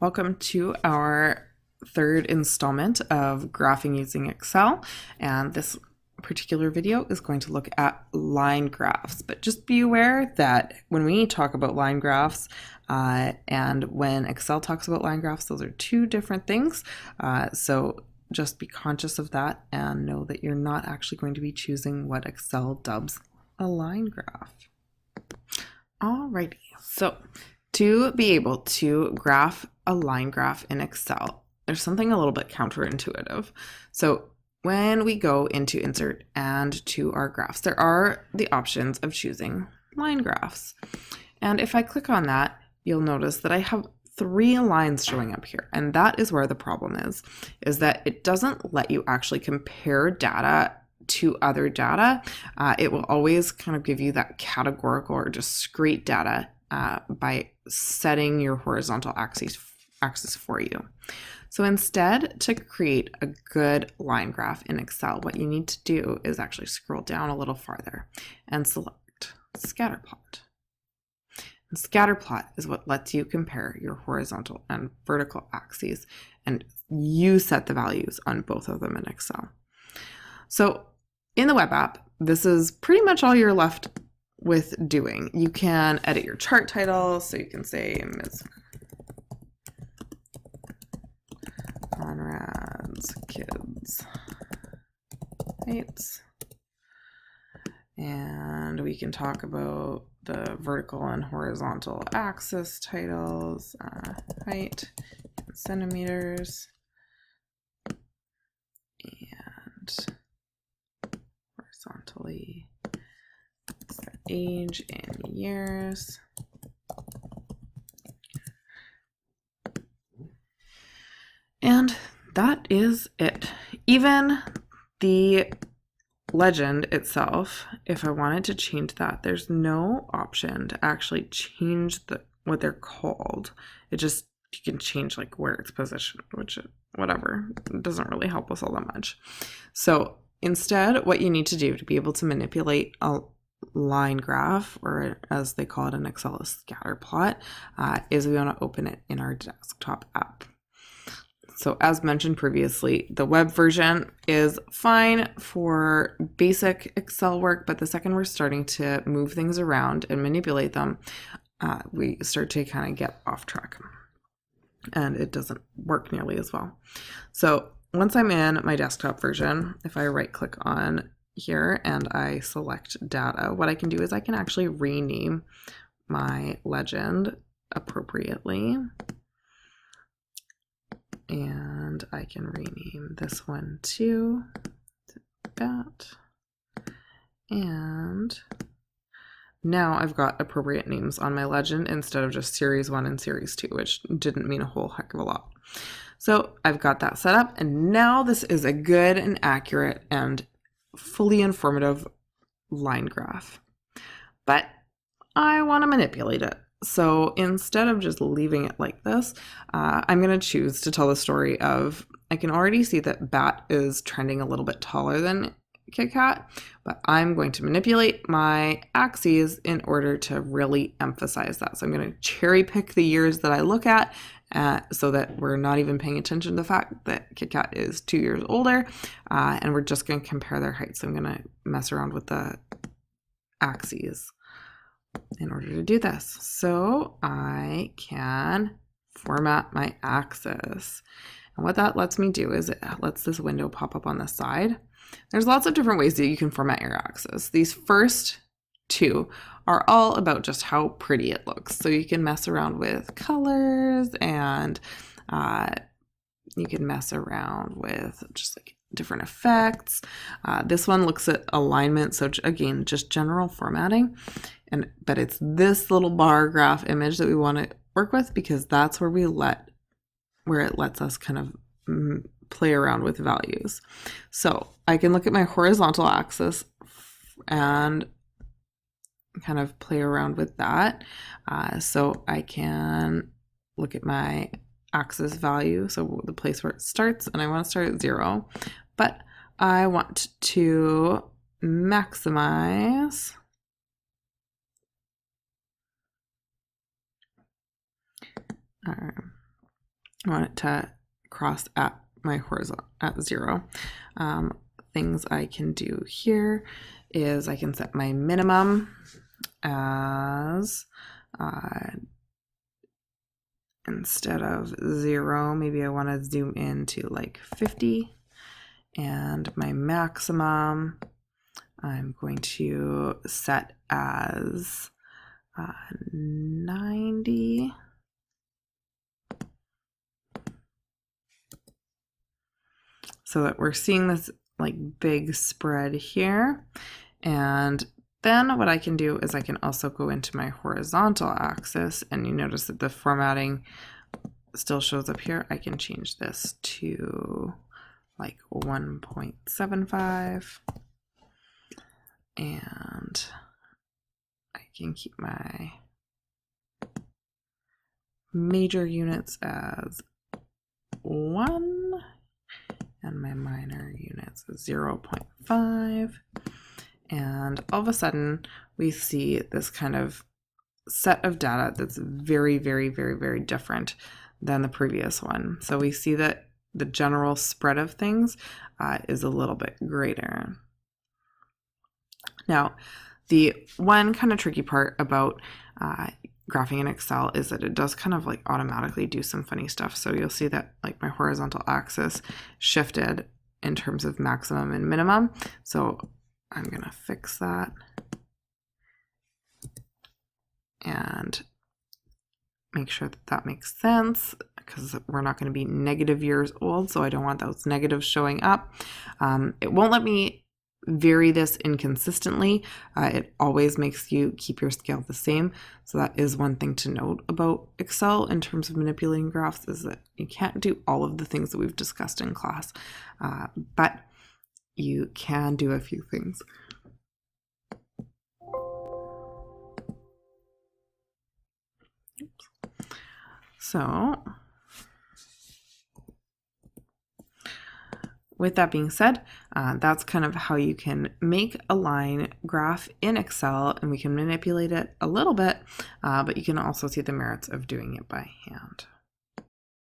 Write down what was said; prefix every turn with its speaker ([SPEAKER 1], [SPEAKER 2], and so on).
[SPEAKER 1] Welcome to our third installment of graphing using Excel, and this particular video is going to look at line graphs. But just be aware that when we talk about line graphs and when Excel talks about line graphs, those are two different things. So just be conscious of that and know that you're not actually going to be choosing what Excel dubs a line graph. Alrighty, so to be able to graph a line graph in Excel, there's something a little bit counterintuitive. So when we go into Insert and to our graphs, there are the options of choosing line graphs. And if I click on that, you'll notice that I have 3 lines showing up here. And that is where the problem is that it doesn't let you actually compare data to other data. It will always kind of give you that categorical or discrete data by setting your horizontal axis for you. So instead, to create a good line graph in Excel, what you need to do is actually scroll down a little farther and select Scatterplot. And Scatterplot is what lets you compare your horizontal and vertical axes, and you set the values on both of them in Excel. So in the web app, this is pretty much all you're left with doing. You can edit your chart title, so you can say Ms. Conrad's Kids Heights, and we can talk about the vertical and horizontal axis titles, height in centimeters, and horizontally age in years. And that is it. Even the legend itself, if I wanted to change that, there's no option to actually change what they're called. It just, you can change like where it's positioned, which whatever, it doesn't really help us all that much. So instead, what you need to do to be able to manipulate a line graph, or as they call it in Excel, a scatter plot, is we want to open it in our desktop app. So as mentioned previously, the web version is fine for basic Excel work, but the second we're starting to move things around and manipulate them, we start to kind of get off track and it doesn't work nearly as well. So once I'm in my desktop version, if I right click on here and I select data, what I can do is I can actually rename my legend appropriately. And I can rename this one to that. And now I've got appropriate names on my legend instead of just series 1 and series 2, which didn't mean a whole heck of a lot. So I've got that set up, and now this is a good and accurate and fully informative line graph. But I want to manipulate it. So instead of just leaving it like this, I'm going to choose to tell the story of, I can already see that Bat is trending a little bit taller than KitKat, but I'm going to manipulate my axes in order to really emphasize that. So I'm going to cherry pick the years that I look at so that we're not even paying attention to the fact that KitKat is 2 years older, and we're just going to compare their heights. So I'm going to mess around with the axes in order to do this. So I can format my axis. And what that lets me do is it lets this window pop up on the side. There's lots of different ways that you can format your axis. These first 2 are all about just how pretty it looks. So you can mess around with colors, and you can mess around with just like different effects. This one looks at alignment. So again, just general formatting. But it's this little bar graph image that we want to work with, because that's where it lets us kind of play around with values. So I can look at my horizontal axis and kind of play around with that. So I can look at my axis value, so the place where it starts, and I want to start at 0, but I want to maximize I want it to cross at my horizontal at 0. Things I can do here is I can set my minimum as instead of 0, maybe I want to zoom in to like 50, and my maximum I'm going to set as 90. So that we're seeing this like big spread here. And then what I can do is I can also go into my horizontal axis, and you notice that the formatting still shows up here. I can change this to like 1.75, and I can keep my major units as 1 and my minor units as 0.5. And all of a sudden we see this kind of set of data that's very, very, very, very different than the previous one. So we see that the general spread of things is a little bit greater. Now, the one kind of tricky part about graphing in Excel is that it does kind of like automatically do some funny stuff. So you'll see that like my horizontal axis shifted in terms of maximum and minimum. So I'm gonna fix that and make sure that that makes sense, because we're not going to be negative years old, so I don't want those negatives showing up. It won't let me vary this inconsistently. It always makes you keep your scale the same. So that is one thing to note about Excel in terms of manipulating graphs, is that you can't do all of the things that we've discussed in class, but you can do a few things. So with that being said, that's kind of how you can make a line graph in Excel, and we can manipulate it a little bit, but you can also see the merits of doing it by hand.